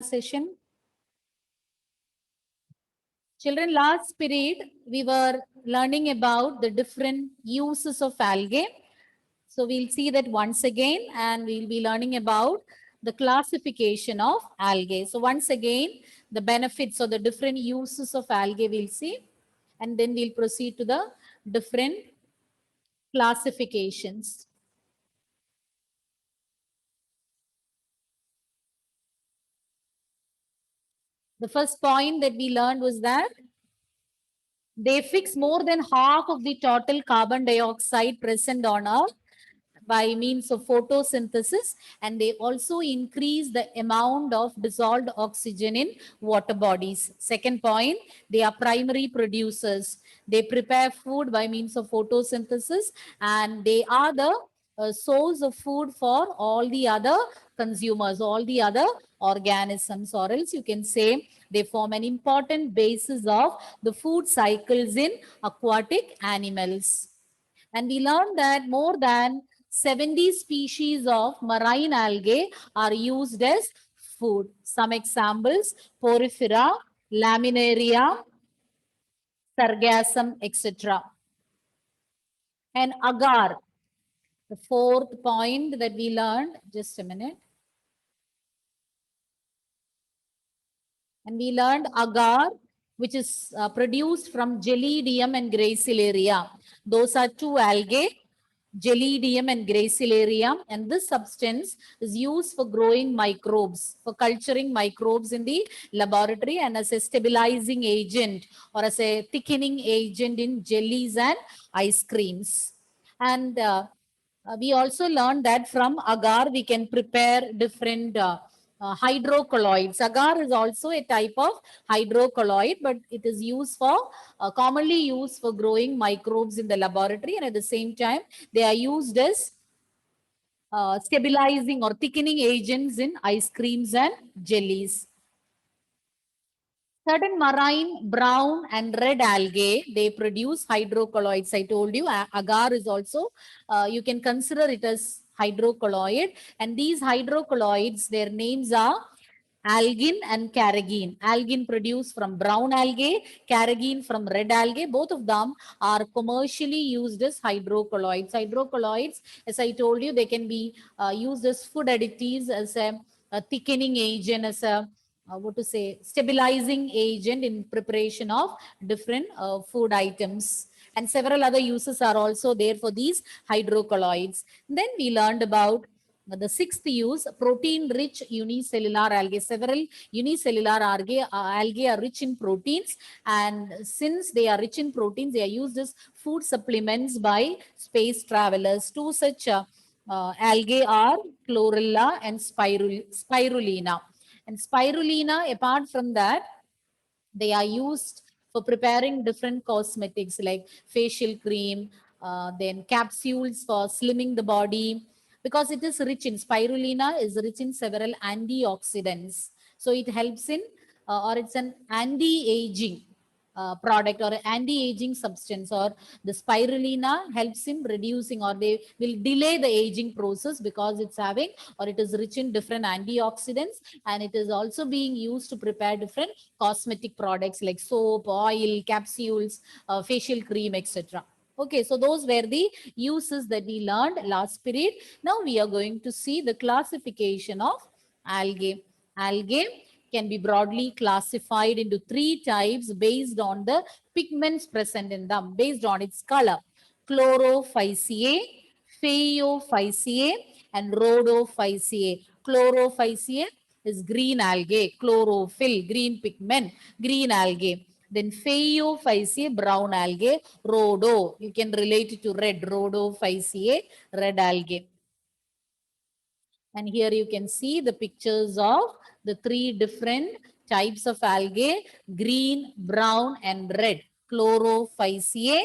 session. Children, last period we were learning about the different uses of algae. So we'll see that once again, and we'll be learning about the classification of algae. So once again, the benefits or the different uses of algae we'll see, and then we'll proceed to the different classifications. The first point that we learned was that they fix more than half of the total carbon dioxide present on Earth by means of photosynthesis, and they also increase the amount of dissolved oxygen in water bodies. Second point, they are primary producers. They prepare food by means of photosynthesis, and they are the source of food for all the other consumers, all the other organisms, or else you can say they form an important basis of the food cycles in aquatic animals. And we learned that more than 70 species of marine algae are used as food. Some examples: Porifera, Laminaria, Sargassum, etc. And agar, the fourth point that we learned, just a minute. And we learned agar, which is produced from Gelidium and Gracilaria. Those are two algae, Gelidium and Gracilaria, and this substance is used for growing microbes, for culturing microbes in the laboratory, and as a stabilizing agent or as a thickening agent in jellies and ice creams. And we also learned that from agar we can prepare different hydrocolloids. Agar is also a type of hydrocolloid, but it is used for commonly used for growing microbes in the laboratory, and at the same time they are used as stabilizing or thickening agents in ice creams and jellies. Certain marine brown and red algae, they produce hydrocolloids. I told you agar is also, you can consider it as hydrocolloid, and these hydrocolloids, their names are algin and carrageen. Algin produced from brown algae, carrageen from red algae. Both of them are commercially used as hydrocolloids. Hydrocolloids, as I told you, they can be used as food additives, as a thickening agent, as a what to say, stabilizing agent in preparation of different food items. And several other uses are also there for these hydrocolloids. Then we learned about the sixth use, protein-rich unicellular algae. Several unicellular algae are rich in proteins, and since they are rich in proteins, they are used as food supplements by space travelers. Two such algae are chlorella and spirulina. And spirulina, apart from that, they are used for preparing different cosmetics like facial cream, then capsules for slimming the body, because it is rich in spirulina, is rich in several antioxidants. So it helps in, or it's an anti-aging product or anti-aging substance, or the spirulina helps in reducing, or they will delay the aging process because it's having, or it is rich in different antioxidants, and it is also being used to prepare different cosmetic products like soap, oil, capsules, facial cream, etc. Okay, so those were the uses that we learned last period. Now we are going to see the classification of algae. Algae can be broadly classified into three types based on the pigments present in them, based on its color: chlorophyceae, phaeophyceae, and rhodophyceae. Chlorophyceae is green algae, chlorophyll, green pigment, green algae. Then phaeophyceae, brown algae, rhodo, you can relate it to red, rhodophyceae, red algae. And here you can see the pictures of the three different types of algae: green, brown, and red. Chlorophyceae,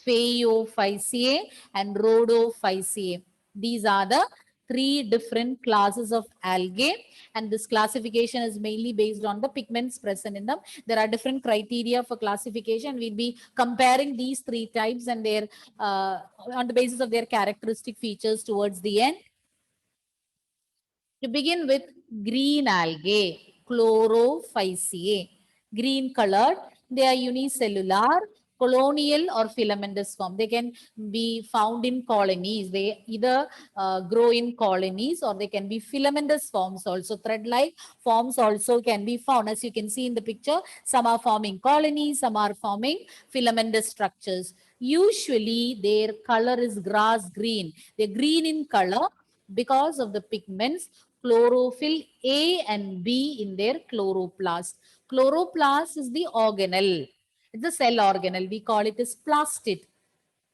phaeophyceae, and rhodophyceae. These are the three different classes of algae, and this classification is mainly based on the pigments present in them. There are different criteria for classification. We'll be comparing these three types and their on the basis of their characteristic features towards the end. To begin with, green algae. Chlorophyceae. Green colored, they are unicellular, colonial or filamentous form. They can be found in colonies. They either grow in colonies or they can be filamentous forms also. Thread-like forms also can be found. As you can see in the picture, some are forming colonies, some are forming filamentous structures. Usually their color is grass green. They're green in color because of the pigments chlorophyll A and B in their chloroplast. Chloroplast is the organelle. It's a cell organelle. We call it as plastid.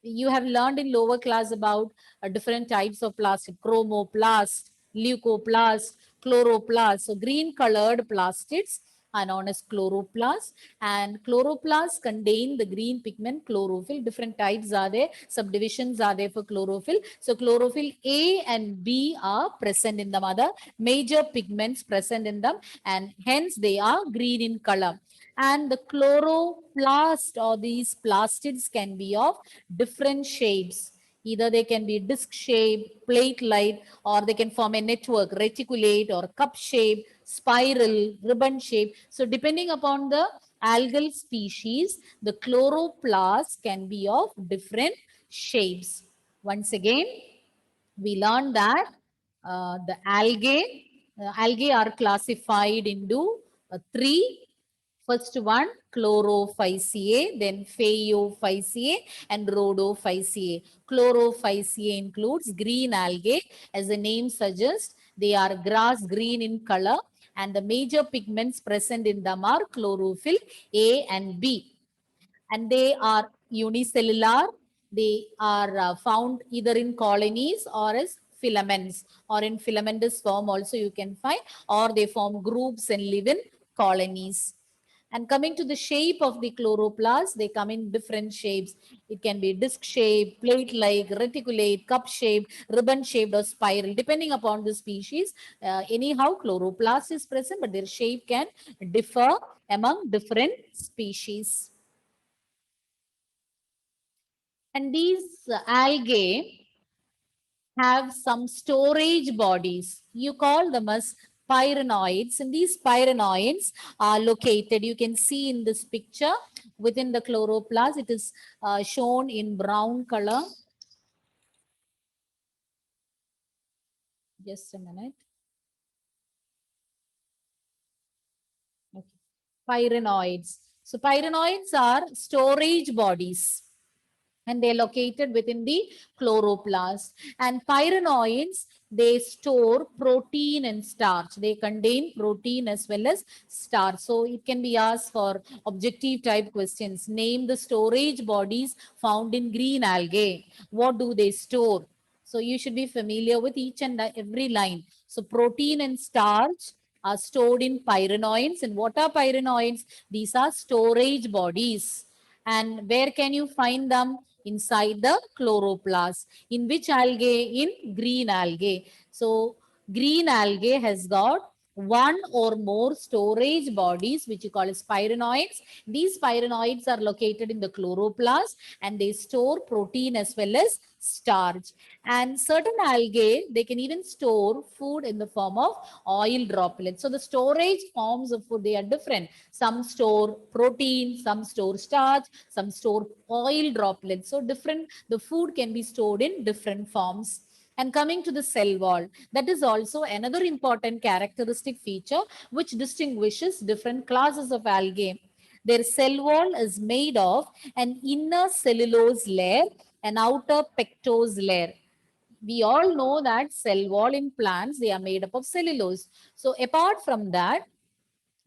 You have learned in lower class about different types of plastic: chromoplast, leucoplast, chloroplast. So green colored plastids are known as chloroplasts, and chloroplasts contain the green pigment chlorophyll. Different types are there, subdivisions are there for chlorophyll. So chlorophyll A and B are present in them, other major pigments present in them, and hence they are green in color. And the chloroplast or these plastids can be of different shapes. Either they can be disc shaped, plate like, or they can form a network, reticulate or cup shape, spiral, ribbon shape. So depending upon the algal species, the chloroplast can be of different shapes. Once again, we learned that the algae are classified into three. First one, Chlorophyceae, then Phaeophyceae and Rhodophyceae. Chlorophyceae includes green algae. As the name suggests, they are grass green in color, and the major pigments present in them are chlorophyll A and B. And they are unicellular. They are found either in colonies or as filaments, or in filamentous form also you can find, or they form groups and live in colonies. And coming to the shape of the chloroplast, they come in different shapes. It can be disc shape, plate-like, reticulate, cup-shaped, ribbon-shaped, or spiral, depending upon the species. Anyhow, chloroplast is present, but their shape can differ among different species. And these algae have some storage bodies. You call them as pyrenoids, and these pyrenoids are located, you can see in this picture, within the chloroplast. It is shown in brown color. Just a minute. Okay. Pyrenoids. So pyrenoids are storage bodies, and they're located within the chloroplast. And pyrenoids, they store protein and starch. They contain protein as well as starch. So it can be asked for objective type questions. Name the storage bodies found in green algae. What do they store? So you should be familiar with each and every line. So protein and starch are stored in pyrenoids. And what are pyrenoids? These are storage bodies. And where can you find them? Inside the chloroplast. In which algae? In green algae. So green algae has got one or more storage bodies, which you call as pyrenoids. These pyrenoids are located in the chloroplast, and they store protein as well as starch. And certain algae, they can even store food in the form of oil droplets. So the storage forms of food, they are different. Some store protein, some store starch, some store oil droplets. So different, the food can be stored in different forms. And coming to the cell wall, that is also another important characteristic feature which distinguishes different classes of algae. Their cell wall is made of an inner cellulose layer and outer pectose layer. We all know that cell wall in plants, they are made up of cellulose. So apart from that,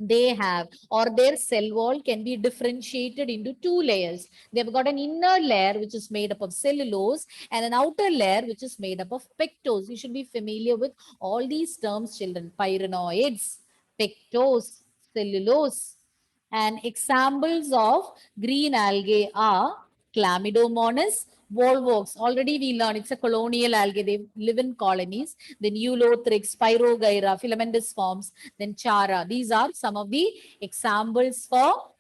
they have, or their cell wall can be differentiated into two layers. They've got an inner layer which is made up of cellulose and an outer layer which is made up of pectose. You should be familiar with all these terms, children. Pyrenoids, pectose, cellulose. And examples of green algae are Chlamydomonas, volvox. Already we learned it's a colonial algae. They live in colonies. Then Eulothrix, Pyrogyra, filamentous forms, then Chara. These are some of the examples for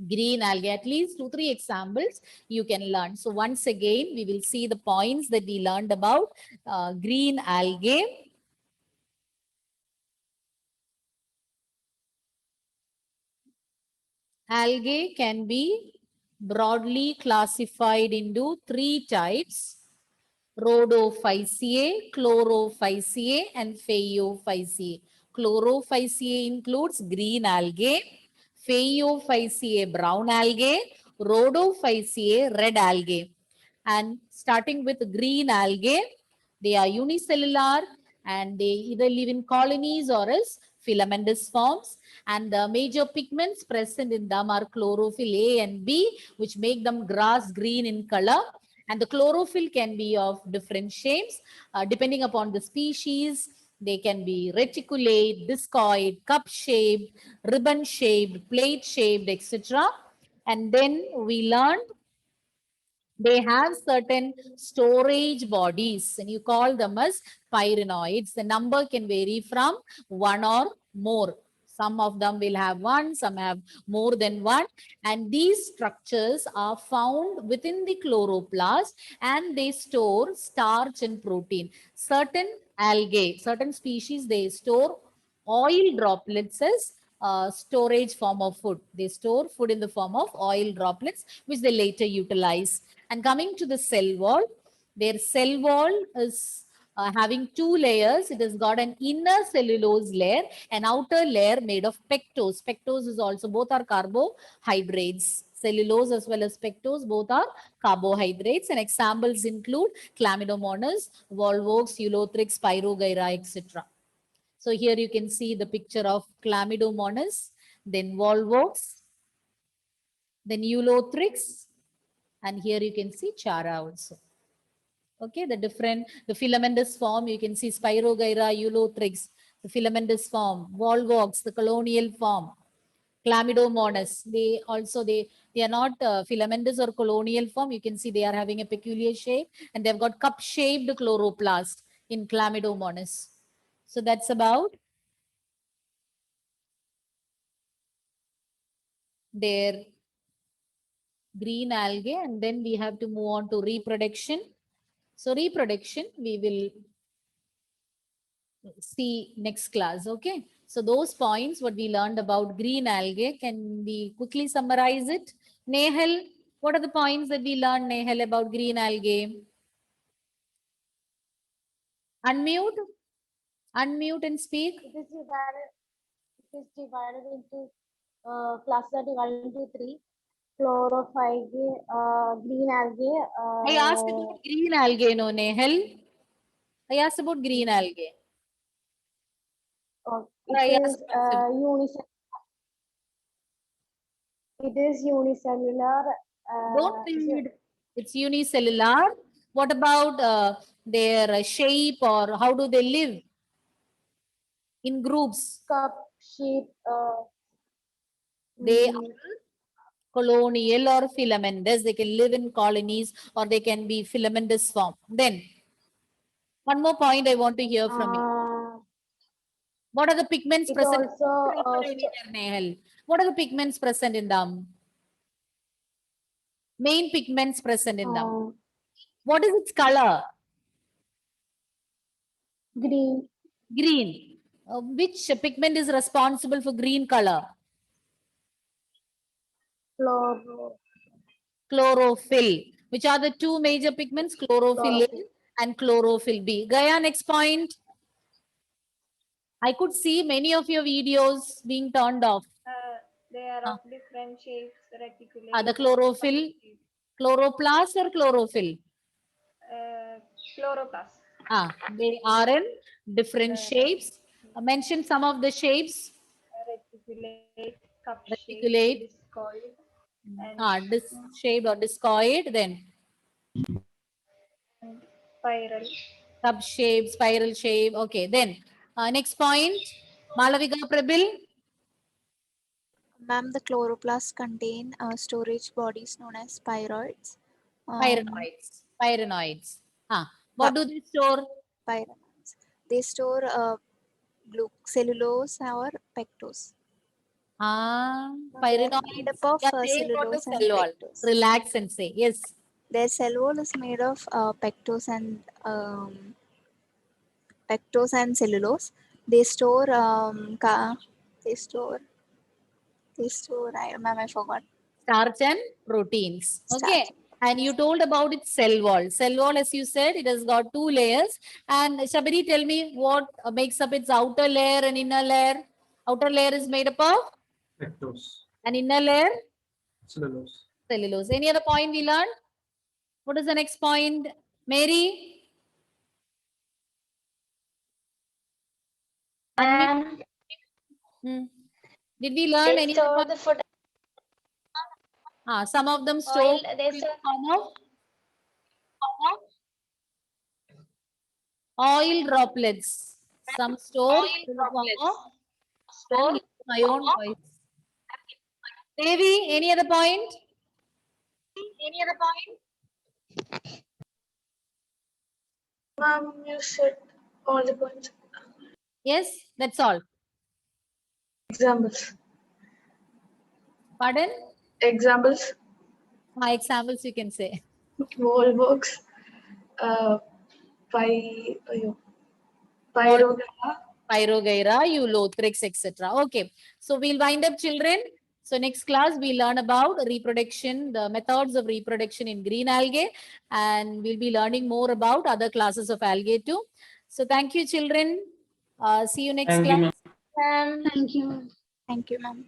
green algae. At least 2-3 examples you can learn. So once again, we will see the points that we learned about green algae. Algae can be broadly classified into three types: Rhodophyceae, Chlorophyceae, and Phaeophyceae. Chlorophyceae includes green algae, Phaeophyceae brown algae, Rhodophyceae red algae. And starting with green algae, they are unicellular and they either live in colonies or as filamentous forms. And the major pigments present in them are chlorophyll A and B, which make them grass green in color. And the chlorophyll can be of different shapes depending upon the species. They can be reticulate, discoid, cup-shaped, ribbon-shaped, plate-shaped, etc. And then we learned they have certain storage bodies and you call them as pyrenoids. The number can vary from one or more. Some of them will have one, some have more than one. And these structures are found within the chloroplast and they store starch and protein. Certain algae, certain species, they store oil droplets as storage form of food. They store food in the form of oil droplets, which they later utilize. And coming to the cell wall, their cell wall is having two layers. It has got an inner cellulose layer, an outer layer made of pectose. Pectose is also both are carbohydrates. Cellulose as well as pectose, both are carbohydrates. And examples include Chlamydomonas, Volvox, Ulothrix, Pyrogyra, etc. So here you can see the picture of Chlamydomonas, then Volvox, then Ulothrix, and here you can see Chara also. Okay, the filamentous form, you can see Spirogyra, Ulothrix, the filamentous form, Volvox, the colonial form, Chlamydomonas, they are not filamentous or colonial form. You can see they are having a peculiar shape and they've got cup-shaped chloroplast in Chlamydomonas. So that's about their green algae, and then we have to move on to reproduction. So reproduction, we will see next class. Okay. So those points, what we learned about green algae, can we quickly summarize it? Nehal, what are the points that we learned, Nehal, about green algae? Unmute, unmute and speak. It is divided into classes are divided into three: chlorophyll, green algae. I asked about green algae, no, Nehal. I asked about green algae. Or It I is asked about unicellular. don't read. It's unicellular. What about their shape or how do they live in groups? Cup shape. They are Mm, colonial or filamentous. They can live in colonies or they can be filamentous form. Then one more point I want to hear from you. uh, What are the pigments it present? also Nehal. What are the pigments present in them? Main pigments present in them. uh, What is its color? green. Green. Which pigment is responsible for green color? Chloro, Chlorophyll. Which are the two major pigments? Chlorophyll A chlorophyll. and chlorophyll B. Gaya, next point. I could see many of your videos being turned off. They are Uh, of different shapes, reticulate, the chlorophyll, chloroplast or chlorophyll? chloroplast, They are in different shapes. Mention some of the shapes. reticulate, cup shape, Reticulate, discoid, and disc shaped or discoid, then spiral. cup shape, spiral shape. Okay, then next point. Malavika Prabil, Ma'am, the chloroplasts contain storage bodies known as pyroids. pyrenoids. Pyrenoids. Pi- What do they store? Pyrenoids. They store cellulose or pectose. They are made Pyrenoids. up of Yeah, say what the cellulose and cell wall. pectose. Relax and say yes. Their cell wall is made of pectose and cellulose. They store they store These two, ma'am, I forgot. Starch and proteins. Okay. Starch. And you told about its cell wall. Cell wall, as you said, it has got 2 layers. And Shabari, tell me what makes up its outer layer and inner layer. Outer layer is made up of? Lactose. And inner layer? Cellulose. Cellulose. Any other point we learned? What is the next point? Mary? And Hmm. Did we learn they any store other the food some of them store oil. They in the store form of oil droplets. Some store in the form of my own voice. Devi, any other point? Ma'am, you said all the points. Yes, that's all. Examples. Pardon? Examples. My examples you can say. Wallbox. Pyrogama. Pyrogyra, Eulothrix, etc. Okay. So we'll wind up, children. So next class, we learn about reproduction, the methods of reproduction in green algae, and we'll be learning more about other classes of algae too. So thank you, children. See you next Thank you, class. ma'am. Thank you. Thank you, ma'am.